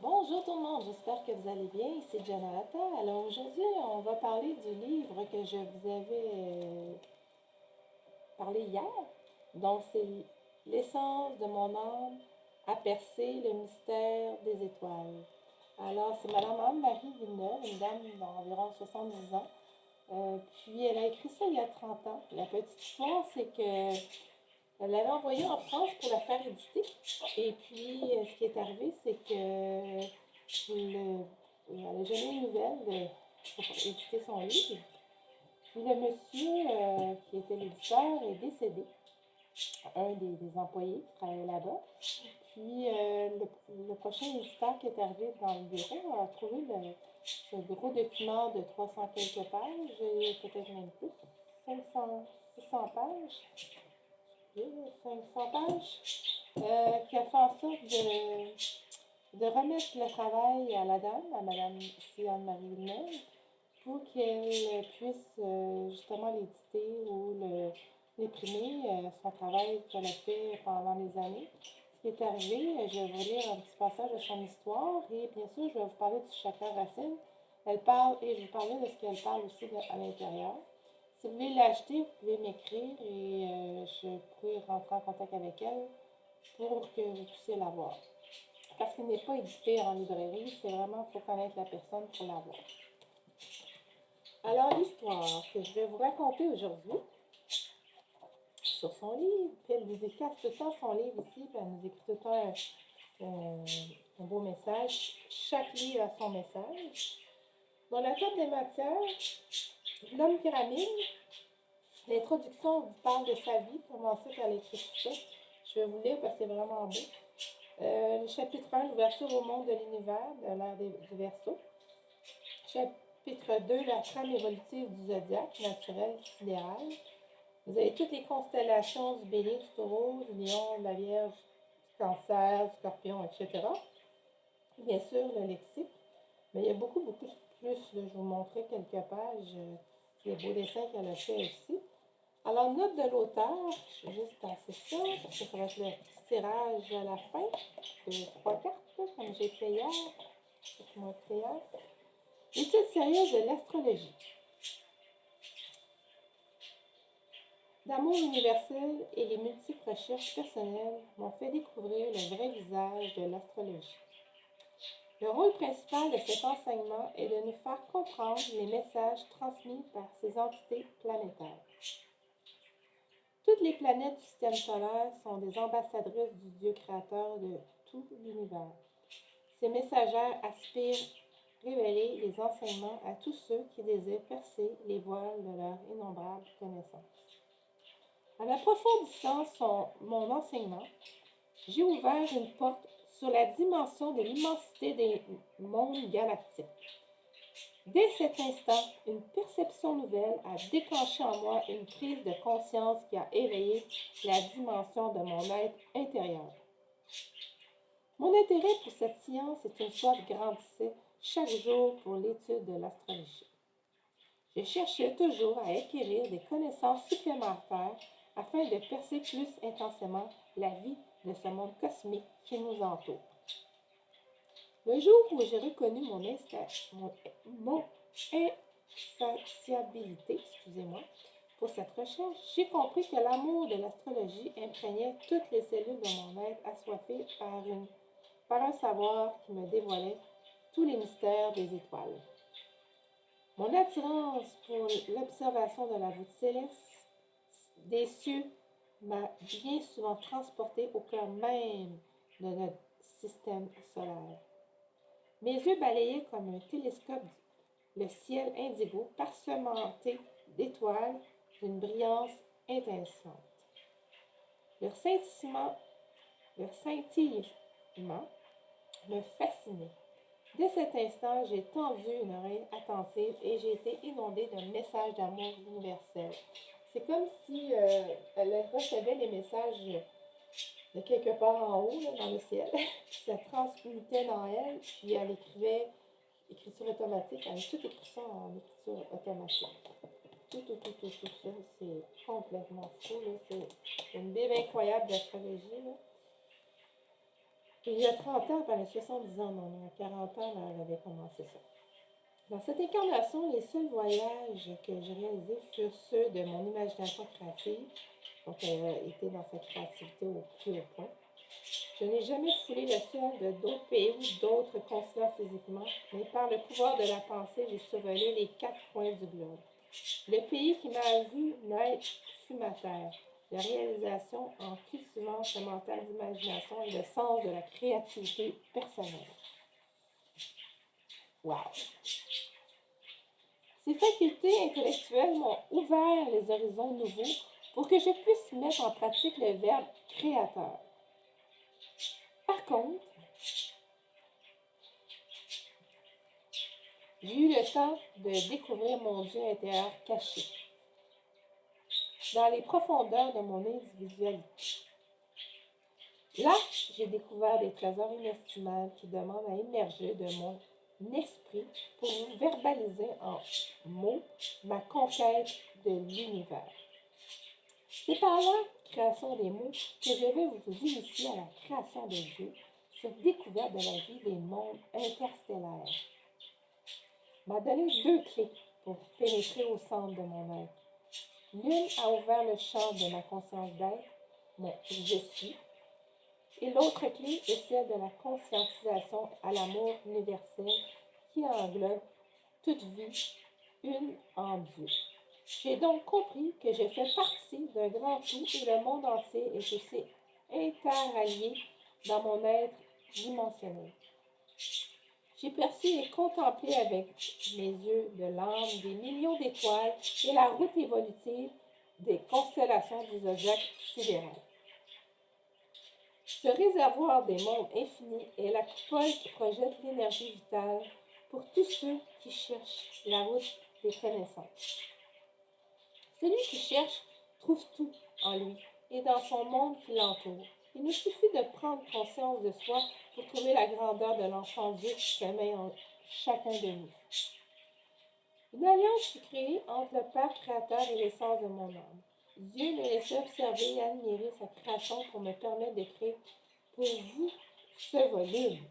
Bonjour tout le monde, j'espère que vous allez bien. Ici Janata. Alors aujourd'hui, on va parler du livre que je vous avais parlé hier. Donc c'est L'essence de mon âme à percer le mystère des étoiles. Alors c'est Madame Anne-Marie Villeneuve, une dame d'environ 70 ans. Puis elle a écrit ça il y a 30 ans. La petite histoire, c'est que elle l'avait envoyé en France pour la faire éditer. Et puis, ce qui est arrivé, c'est que elle n'a jamais eu de nouvelles pour éditer son livre. Puis le monsieur qui était l'éditeur est décédé, un des employés qui travaillait là-bas. Puis le prochain éditeur qui est arrivé dans le bureau a trouvé ce gros document de 300 quelques pages, et peut-être même plus, 500, 600 pages, 500 pages, qui a fait en sorte de remettre le travail à la dame, à Madame Anne-Marie Villeneuve, pour qu'elle puisse justement l'éditer ou l'imprimer, son travail qu'elle a fait pendant des années. Ce qui est arrivé, je vais vous lire un petit passage de son histoire et bien sûr, je vais vous parler du chakra racine. Elle parle, et je vais vous parler de ce qu'elle parle aussi à l'intérieur. Si vous voulez l'acheter, vous pouvez m'écrire et je pourrai rentrer en contact avec elle pour que vous puissiez l'avoir. Parce qu'il n'est pas édité en librairie, c'est vraiment, il faut connaître la personne pour l'avoir. Alors, l'histoire que je vais vous raconter aujourd'hui sur son livre, puis elle dédicace tout le temps son livre ici, puis elle nous écrit tout le temps un beau message. Chaque livre a son message. Dans la table des matières, l'homme pyramide, l'introduction vous parle de sa vie, comment ça qu'elle a écrit tout ça. Je vais vous lire parce que c'est vraiment beau. Le chapitre 1, l'ouverture au monde de l'univers, de l'ère du Verseau. Chapitre 2, la trame évolutive du zodiaque, naturel, sidéral. Vous avez toutes les constellations du Bélier, du Taureau, du Lion, de la Vierge, du Cancer, du Scorpion, etc. Bien sûr, le lexique. Mais il y a beaucoup, beaucoup plus. Là, je vais vous montrer quelques pages des beaux dessins qu'elle a fait aussi. Alors, note de l'auteur, je vais juste tasser ça, parce que ça va être le petit tirage à la fin de 3 cartes, comme j'ai fait hier. C'est mon hier. Étude sérieuse de l'astrologie. L'amour universel et les multiples recherches personnelles m'ont fait découvrir le vrai visage de l'astrologie. Le rôle principal de cet enseignement est de nous faire comprendre les messages transmis par ces entités planétaires. Toutes les planètes du système solaire sont des ambassadrices du Dieu créateur de tout l'univers. Ces messagères aspirent révéler les enseignements à tous ceux qui désirent percer les voiles de leur innombrable connaissance. En approfondissant mon enseignement, j'ai ouvert une porte sur la dimension de l'immensité des mondes galactiques. Dès cet instant, une perception nouvelle a déclenché en moi une prise de conscience qui a éveillé la dimension de mon être intérieur. Mon intérêt pour cette science est une soif grandissait chaque jour pour l'étude de l'astrologie. Je cherchais toujours à acquérir des connaissances supplémentaires afin de percer plus intensément la vie de ce monde cosmique qui nous entoure. Le jour où j'ai reconnu mon insatiabilité, pour cette recherche, j'ai compris que l'amour de l'astrologie imprégnait toutes les cellules de mon être assoiffées par un savoir qui me dévoilait tous les mystères des étoiles. Mon attirance pour l'observation de la voûte céleste des cieux m'a bien souvent transporté au cœur même de notre système solaire. Mes yeux balayaient comme un télescope le ciel indigo parsementé d'étoiles d'une brillance étincelante. Leur scintillement, leur scintillement me fascinait. Dès cet instant, j'ai tendu une oreille attentive et j'ai été inondée d'un message d'amour universel. C'est comme si elle recevait les messages de quelque part en haut, là, dans le ciel, puis ça transmutait dans elle, puis elle écrivait écriture automatique, elle a tout écrit ça en écriture automatique. Tout ça, c'est complètement fou, là. C'est une bible incroyable d'astrologie, là. Il y a 30 ans, pendant 70 ans, non, à 40 ans, là, elle avait commencé ça. Dans cette incarnation, les seuls voyages que j'ai réalisés furent ceux de mon imagination créative. Donc, elle a été dans sa créativité au plus haut point. Je n'ai jamais foulé le sol de d'autres pays ou d'autres continents physiquement, mais par le pouvoir de la pensée, j'ai survolé les 4 coins du globe. Le pays qui m'a vu naître fut ma terre. La réalisation en cultivant ce mental d'imagination et le sens de la créativité personnelle. Wow! Ces facultés intellectuelles m'ont ouvert les horizons nouveaux pour que je puisse mettre en pratique le verbe créateur. Par contre, j'ai eu le temps de découvrir mon Dieu intérieur caché dans les profondeurs de mon individualité. Là, j'ai découvert des trésors inestimables qui demandent à émerger de mon esprit pour verbaliser en mots ma conquête de l'univers. C'est par la création des mots que je vais vous initier à la création de Dieu, cette découverte de la vie des mondes interstellaires. M'a donné 2 clés pour pénétrer au centre de mon être. L'une a ouvert le champ de ma conscience d'être, mon je suis, et l'autre clé est celle de la conscientisation à l'amour universel qui englobe toute vie, une en Dieu. J'ai donc compris que je fais partie d'un grand tout et le monde entier est aussi interallié dans mon être dimensionnel. J'ai perçu et contemplé avec mes yeux de l'âme des millions d'étoiles et la route évolutive des constellations du zodiaque sidéral. Ce réservoir des mondes infinis est la coupole qui projette l'énergie vitale pour tous ceux qui cherchent la route des connaissances. Celui qui cherche trouve tout en lui et dans son monde qui l'entoure. Il nous suffit de prendre conscience de soi pour trouver la grandeur de l'enfant Dieu qui sommeille en chacun de nous. Une alliance fut créée entre le Père créateur et l'essence de mon âme. Dieu me laissait observer et admirer sa création pour me permettre de créer pour vous ce volume.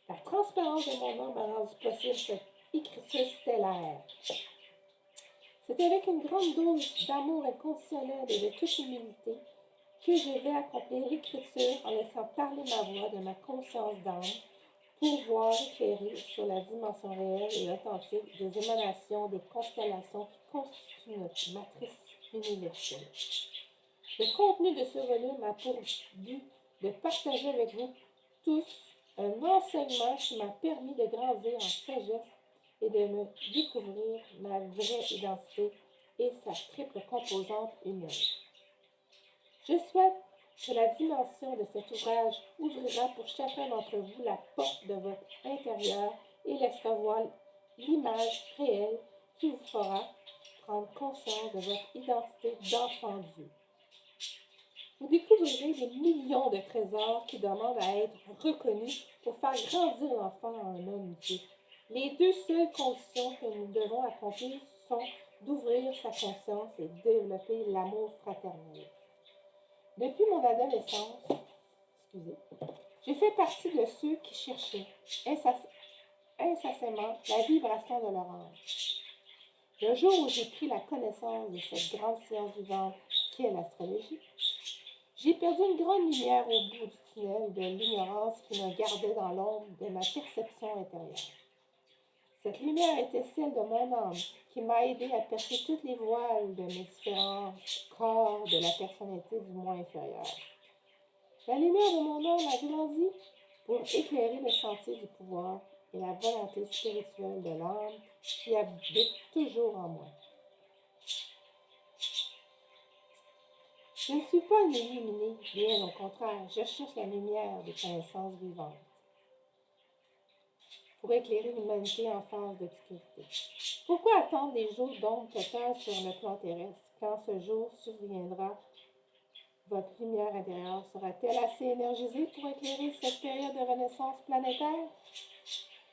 La transparence de mon âme a rendu possible cette écriture stellaire. C'est avec une grande dose d'amour inconditionnel et de toute humilité que je vais accomplir l'écriture en laissant parler ma voix de ma conscience d'âme pour voir éclairer sur la dimension réelle et authentique des émanations des constellations qui constituent notre matrice universelle. Le contenu de ce volume a pour but de partager avec vous tous un enseignement qui m'a permis de grandir en sagesse et de me découvrir ma vraie identité et sa triple composante humaine. Je souhaite que la dimension de cet ouvrage ouvrira pour chacun d'entre vous la porte de votre intérieur et laissera voir l'image réelle qui vous fera prendre conscience de votre identité d'enfant Dieu. Vous découvrirez des millions de trésors qui demandent à être reconnus pour faire grandir l'enfant en un homme Dieu. Les 2 seules conditions que nous devons accomplir sont d'ouvrir sa conscience et de développer l'amour fraternel. Depuis mon adolescence, j'ai fait partie de ceux qui cherchaient incessamment la vibration de leur âme. Le jour où j'ai pris la connaissance de cette grande science vivante qu'est l'astrologie, j'ai perdu une grande lumière au bout du tunnel de l'ignorance qui me gardait dans l'ombre de ma perception intérieure. Cette lumière était celle de mon âme qui m'a aidé à percer toutes les voiles de mes différents corps de la personnalité du moi inférieur. La lumière de mon âme a grandi pour éclairer le sentier du pouvoir et la volonté spirituelle de l'âme qui habite toujours en moi. Je ne suis pas une illuminée, bien au contraire, je cherche la lumière des connaissances vivantes pour éclairer l'humanité en phase d'obscurité. Pourquoi attendre des jours d'ombre totale sur le plan terrestre? Quand ce jour surviendra, votre lumière intérieure sera-t-elle assez énergisée pour éclairer cette période de renaissance planétaire?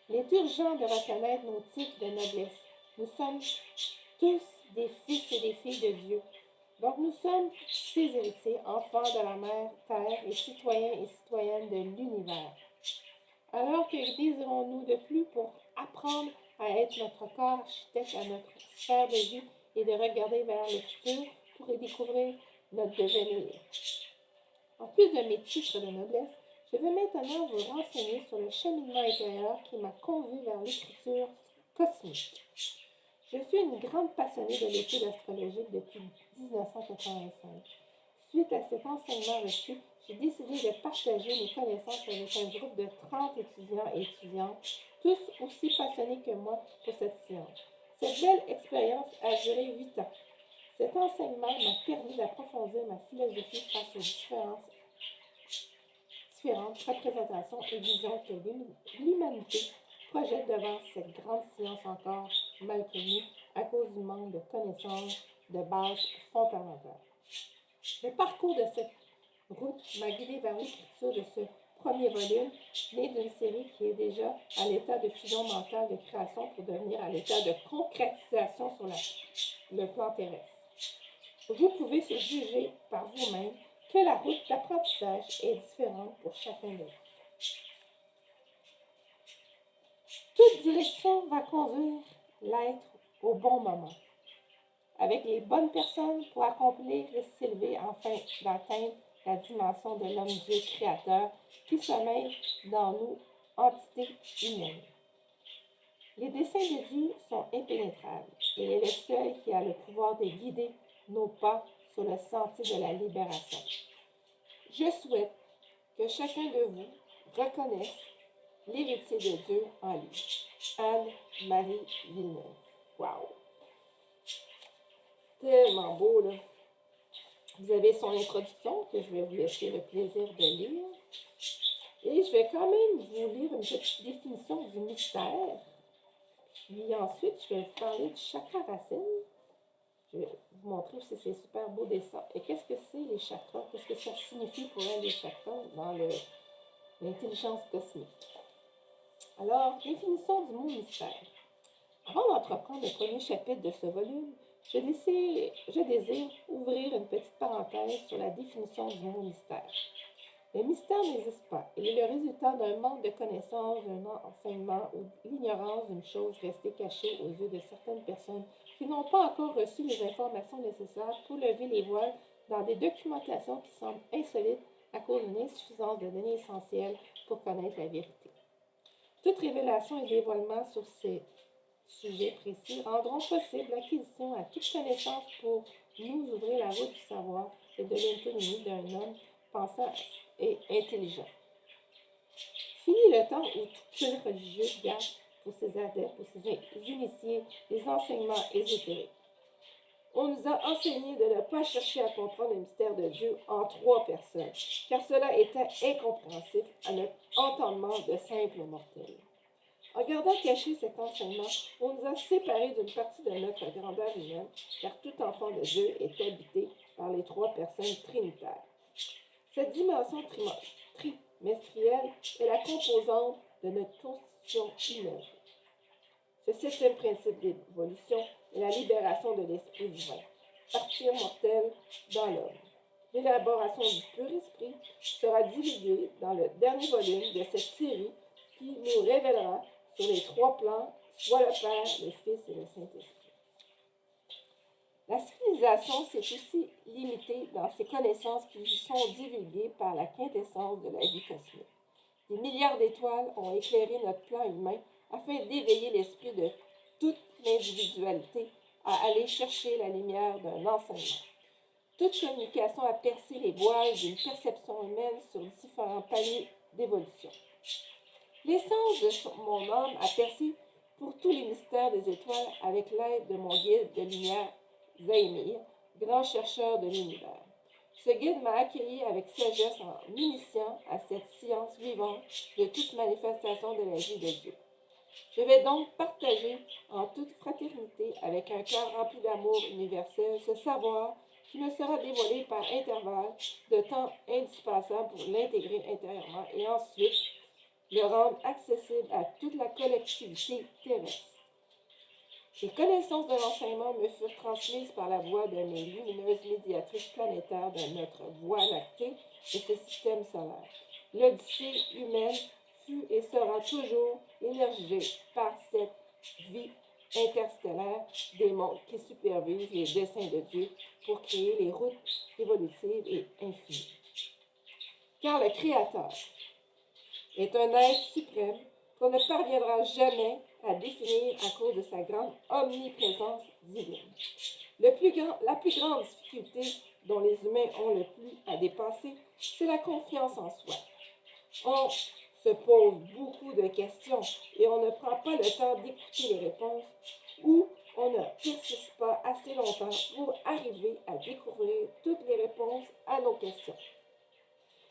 Il est urgent de reconnaître nos titres de noblesse. Nous sommes tous des fils et des filles de Dieu. Donc, nous sommes ses héritiers, enfants de la mère Terre et citoyens et citoyennes de l'univers. Alors que désirons-nous de plus pour apprendre à être notre corps architecte à notre sphère de vie et de regarder vers le futur pour y découvrir notre devenir? En plus de mes titres de noblesse, je vais maintenant vous renseigner sur le cheminement intérieur qui m'a conduit vers l'écriture cosmique. Je suis une grande passionnée de l'étude astrologique depuis 1985. Suite à cet enseignement reçu, j'ai décidé de partager mes connaissances avec un groupe de 30 étudiants et étudiantes, tous aussi passionnés que moi pour cette science. Cette belle expérience a duré 8 ans. Cet enseignement m'a permis d'approfondir ma philosophie face aux différentes représentations et visions que l'humanité projette devant cette grande science encore mal connue à cause du manque de connaissances de base fondamentales. Le parcours de cette route m'a guidé vers l'écriture de ce premier volume, né d'une série qui est déjà à l'état de fusion mentale de création pour devenir à l'état de concrétisation sur le plan terrestre. Vous pouvez se juger par vous-même que la route d'apprentissage est différente pour chacun de vous. Toute direction va conduire l'être au bon moment, avec les bonnes personnes pour accomplir et s'élever afin d'atteindre la dimension de l'homme-dieu créateur qui sommeille dans nous, entités humaines. Les desseins de Dieu sont impénétrables. Il est le seul qui a le pouvoir de guider nos pas sur le sentier de la libération. Je souhaite que chacun de vous reconnaisse l'héritier de Dieu en lui. Anne-Marie Villeneuve. Wow! Tellement beau, là. Vous avez son introduction que je vais vous laisser le plaisir de lire. Et je vais quand même vous lire une petite définition du mystère. Puis ensuite, je vais vous parler du chakra racine. Je vais vous montrer aussi ces super beaux dessins. Et qu'est-ce que c'est les chakras? Qu'est-ce que ça signifie pour un des chakras dans l'intelligence cosmique? Alors, définition du mot mystère. Avant d'entreprendre le premier chapitre de ce volume, je désire ouvrir une petite parenthèse sur la définition du mot mystère. Le mystère n'existe pas. Il est le résultat d'un manque de connaissance, d'un enseignement ou l'ignorance d'une chose restée cachée aux yeux de certaines personnes qui n'ont pas encore reçu les informations nécessaires pour lever les voiles dans des documentations qui semblent insolites à cause d'une insuffisance de données essentielles pour connaître la vérité. Toute révélation et dévoilement sur ces sujets précis rendront possible l'acquisition à toute connaissance pour nous ouvrir la route du savoir et de l'autonomie d'un homme pensant et intelligent. Fini le temps où tout culte religieux garde pour ses adeptes, pour ses initiés, les enseignements ésotériques. On nous a enseigné de ne pas chercher à comprendre le mystère de Dieu en 3 personnes, car cela était incompréhensible à notre entendement de simples mortels. En gardant caché cet enseignement, on nous a séparés d'une partie de notre grandeur humaine, car tout enfant de Dieu est habité par les 3 personnes trinitaires. Cette dimension trimestrielle est la composante de notre constitution humaine. Ce 7e principe d'évolution est la libération de l'esprit divin, partir mortel dans l'homme. L'élaboration du pur esprit sera divulguée dans le dernier volume de cette série qui nous révélera sur les 3 plans, soit le Père, le Fils et le Saint-Esprit. La civilisation s'est aussi limitée dans ses connaissances qui lui sont divulguées par la quintessence de la vie cosmique. Des milliards d'étoiles ont éclairé notre plan humain afin d'éveiller l'esprit de toute l'individualité à aller chercher la lumière d'un enseignement. Toute communication a percé les voiles d'une perception humaine sur différents paliers d'évolution. L'essence de mon âme a percé pour tous les mystères des étoiles avec l'aide de mon guide de lumière, Zahimir, grand chercheur de l'univers. Ce guide m'a accueilli avec sagesse en m'initiant à cette science vivante de toute manifestation de la vie de Dieu. Je vais donc partager en toute fraternité, avec un cœur rempli d'amour universel, ce savoir qui me sera dévoilé par intervalles de temps indispensable pour l'intégrer intérieurement et ensuite le rendre accessible à toute la collectivité terrestre. Les connaissances de l'enseignement me furent transmises par la voix de mes lumineuses médiatrices planétaires de notre voie lactée de ce système solaire. L'Odyssée humaine fut et sera toujours énergisée par cette vie interstellaire des mondes qui supervisent les desseins de Dieu pour créer les routes évolutives et infinies. Car le Créateur est un être suprême qu'on ne parviendra jamais à définir à cause de sa grande omniprésence divine. La plus grande difficulté dont les humains ont le plus à dépasser, c'est la confiance en soi. On se pose beaucoup de questions et on ne prend pas le temps d'écouter les réponses ou on ne persiste pas assez longtemps pour arriver à découvrir toutes les réponses à nos questions.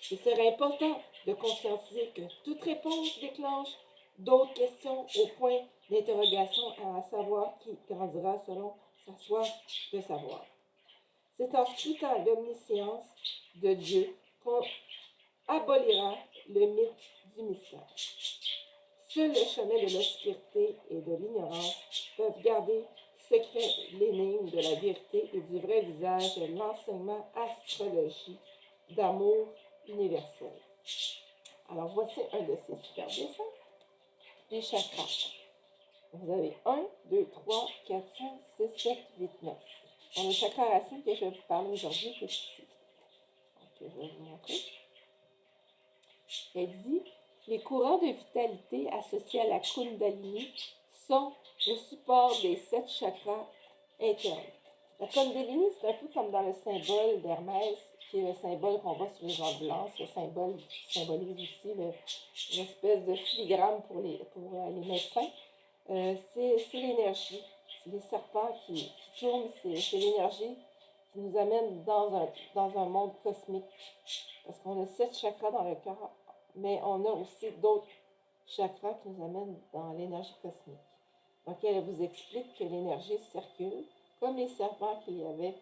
Il serait important de conscientiser que toute réponse déclenche d'autres questions au point d'interrogation à savoir qui grandira selon sa soif de savoir. C'est en scrutant l'omniscience de Dieu qu'on abolira le mythe du mystère. Seul le chemin de l'obscurité et de l'ignorance peuvent garder secret l'énigme de la vérité et du vrai visage de l'enseignement astrologie d'amour universel. Alors, voici un de ces super dessins. Les chakras. Vous avez 1, 2, 3, 4, 5, 6, 7, 8, 9. Bon, le chakra racine que je vais vous parler aujourd'hui, c'est ici. Donc, je vais vous montrer. Elle dit, les courants de vitalité associés à la Kundalini sont le support des 7 chakras internes. La Kundalini, c'est un peu comme dans le symbole d'Hermès, qui est le symbole qu'on voit sur les ambulances, le symbole qui symbolise aussi l'espèce de filigrane pour les médecins. C'est l'énergie, c'est les serpents qui tournent, c'est l'énergie qui nous amène dans un monde cosmique. Parce qu'on a 7 chakras dans le cœur, mais on a aussi d'autres chakras qui nous amènent dans l'énergie cosmique. Donc, elle vous explique que l'énergie circule, comme les serpents qu'il y avait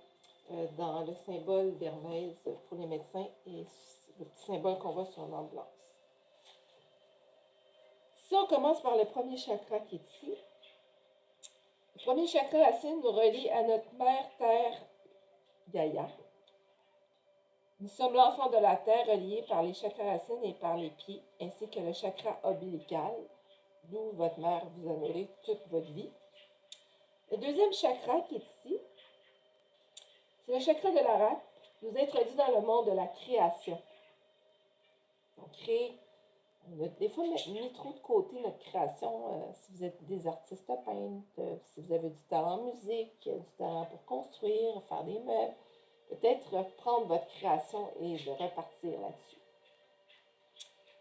dans le symbole d'Hermès pour les médecins et le petit symbole qu'on voit sur l'ambulance. Si on commence par le premier chakra qui est ici, le premier chakra racine nous relie à notre mère Terre, Gaïa. Nous sommes l'enfant de la Terre relié par les chakras racines et par les pieds, ainsi que le chakra ombilical, d'où votre mère vous a nourri toute votre vie. Le deuxième chakra qui est ici, c'est le chakra de la rate, nous introduit dans le monde de la création. On crée. On a des fois mis trop de côté notre création, si vous êtes des artistes peintres, si vous avez du talent en musique, du talent pour construire, faire des meubles, peut-être reprendre votre création et de repartir là-dessus.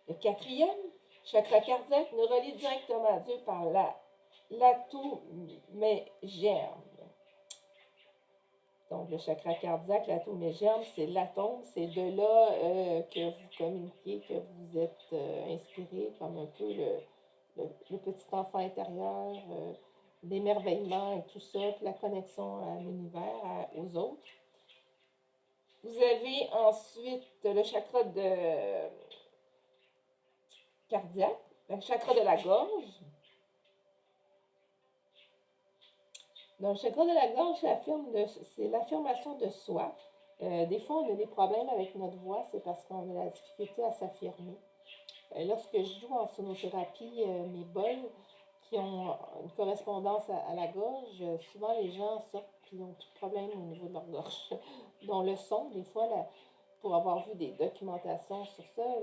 Le quatrième, chakra cardiaque, nous relie directement à Dieu par l'atomégerme. Donc, le chakra cardiaque, l'atomégerme, c'est l'atome, c'est de là que vous communiquez, que vous êtes inspiré comme un peu le petit enfant intérieur, l'émerveillement et tout ça, puis la connexion à l'univers, aux autres. Vous avez ensuite le chakra cardiaque, le chakra de la gorge. Dans le chakra de la gorge, c'est l'affirmation de soi. Des fois, on a des problèmes avec notre voix, c'est parce qu'on a la difficulté à s'affirmer. Lorsque je joue en sonothérapie, mes bols qui ont une correspondance à la gorge, souvent les gens sortent et ont tout problème au niveau de leur gorge. Dont le son, des fois, pour avoir vu des documentations sur ça,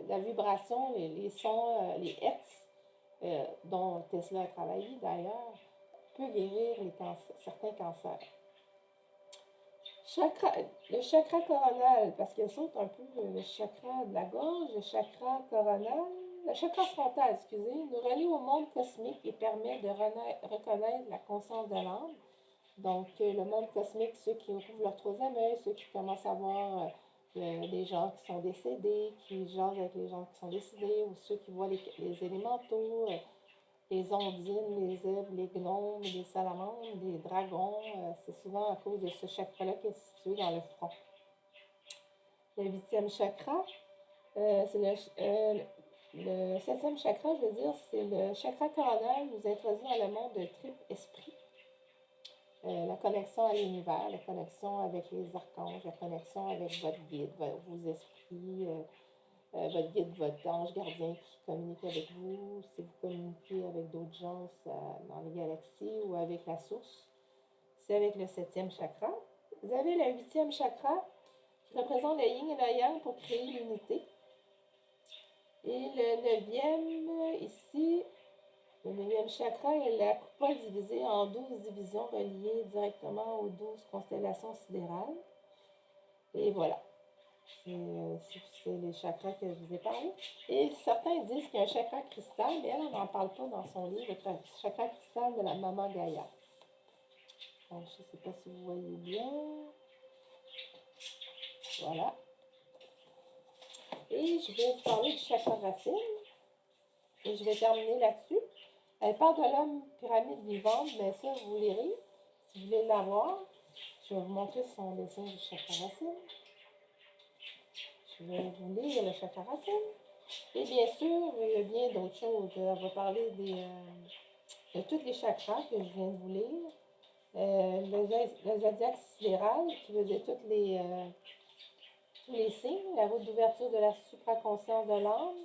la vibration, les sons, les hertz, dont Tesla a travaillé d'ailleurs, peut guérir certains cancers. Le chakra coronal, parce qu'elles sont un peu le chakra de la gorge, le chakra coronal, le chakra frontal, nous relie au monde cosmique et permet de reconnaître la conscience de l'âme. Donc, le monde cosmique, ceux qui ouvrent leur troisième œil, ceux qui commencent à voir les gens qui sont décédés, qui jasent avec les gens qui sont décédés, ou ceux qui voient les élémentaux, les ondines, les zèbres, les gnomes, les salamandres, les dragons, c'est souvent à cause de ce chakra-là qui est situé dans le front. Le 8e chakra, c'est le 7e chakra, je veux dire, c'est le chakra coronal, nous introduit dans le monde de triple esprit. la connexion à l'univers, la connexion avec les archanges, la connexion avec votre guide, vos esprits, votre guide, votre ange gardien qui communique avec vous, si vous communiquez avec d'autres gens dans les galaxies ou avec la source. C'est avec le 7e chakra. Vous avez le 8e chakra qui représente le yin et le yang pour créer l'unité. Et le 9e, ici, le 9e chakra est la coupole divisée en 12 divisions reliées directement aux 12 constellations sidérales. Et voilà. C'est les chakras que je vous ai parlé. Et certains disent qu'il y a un chakra cristal, mais elle n'en parle pas dans son livre, le chakra cristal de la maman Gaïa. Donc, je ne sais pas si vous voyez bien. Voilà. Et je vais vous parler du chakra racine. Et je vais terminer là-dessus. Elle parle de l'homme pyramide vivante, mais ça, vous lirez. Si vous voulez l'avoir, je vais vous montrer son dessin du chakra racine. Je vais vous lire le chakra racine. Et bien sûr, il y a bien d'autres choses. On va parler de tous les chakras que je viens de vous lire. Le zodiaque sidéral, qui veut dire tous les signes, la route d'ouverture de la supraconscience de l'âme.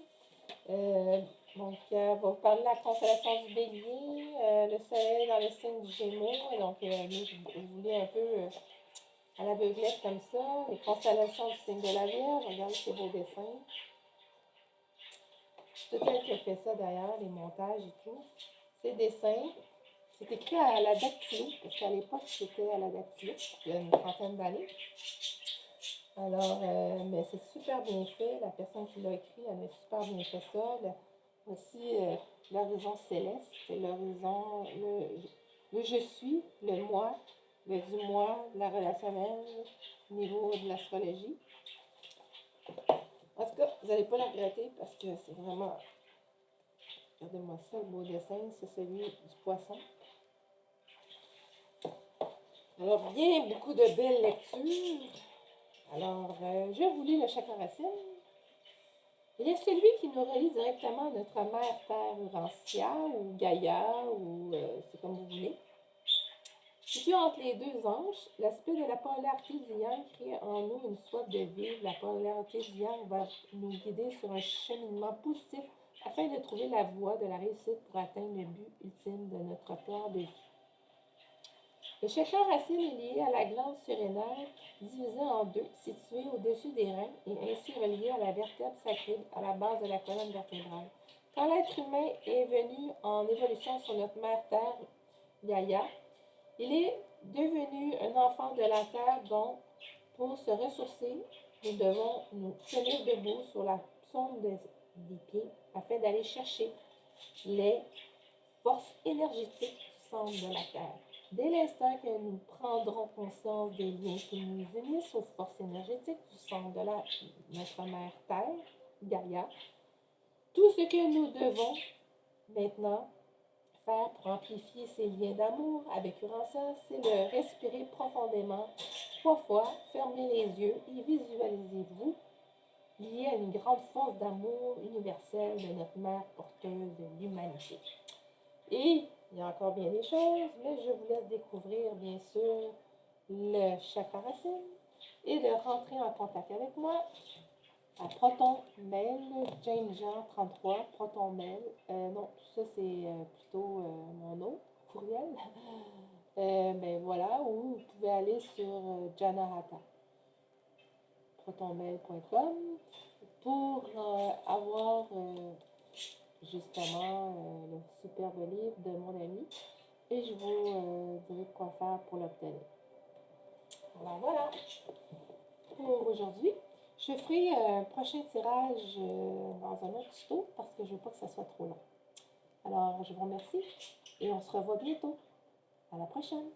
Donc, on va vous parler de la constellation du Bélier, le soleil dans le signe du Gémeaux. Et donc, je vous lis un peu à l'aveuglette comme ça. Les constellations du signe de la Vierge. Regardez ces beaux dessins. C'est tout elle qui a fait ça d'ailleurs, les montages et tout. Ces dessins, c'est écrit à la dactylo, parce qu'à l'époque, c'était à la dactylo, il y a une trentaine d'années. Alors, mais c'est super bien fait. La personne qui l'a écrit, elle a super bien fait ça. Aussi, l'horizon céleste, c'est l'horizon, le je suis, le moi, le du moi, la relationnelle, au niveau de l'astrologie. En tout cas, vous n'allez pas la regretter parce que c'est vraiment... Regardez-moi ça, le beau dessin, c'est celui du poisson. Alors, bien, beaucoup de belles lectures. Alors, je vous lis le chakra racine. Il y a celui qui nous relie directement à notre mère Terre Urantia ou Gaïa, ou c'est comme vous voulez. Situé entre les deux anges, l'aspect de la polarité du yang crée en nous une soif de vivre. La polarité du yang va nous guider sur un cheminement positif afin de trouver la voie de la réussite pour atteindre le but ultime de notre plan de vie. Le chakra racine est lié à la glande surrénale, divisée en deux, située au-dessus des reins et ainsi reliée à la vertèbre sacrée à la base de la colonne vertébrale. Quand l'être humain est venu en évolution sur notre mère Terre, Gaïa, il est devenu un enfant de la Terre dont, pour se ressourcer, nous devons nous tenir debout sur la sonde des pieds afin d'aller chercher les forces énergétiques du centre de la Terre. Dès l'instant que nous prendrons conscience des liens qui nous unissent aux forces énergétiques du centre de notre mère Terre, Gaïa, tout ce que nous devons maintenant faire pour amplifier ces liens d'amour avec Urantia, c'est de respirer profondément 3 fois, fermez les yeux et visualisez-vous lié à une grande force d'amour universelle de notre mère porteuse de l'humanité. Et il y a encore bien des choses, mais je vous laisse découvrir, bien sûr, le chakra racine et de rentrer en contact avec moi à Proton Mail, Jane Jean 33, Proton Mail. Non, ça c'est plutôt mon autre courriel. Ben voilà, ou vous pouvez aller sur Janahata, protonmail.com pour avoir justement le superbe livre de mon ami et je vous dirai quoi faire pour l'obtenir. Alors voilà pour aujourd'hui. Je ferai un prochain tirage dans un autre tuto parce que je ne veux pas que ça soit trop long. Alors je vous remercie et on se revoit bientôt. À la prochaine!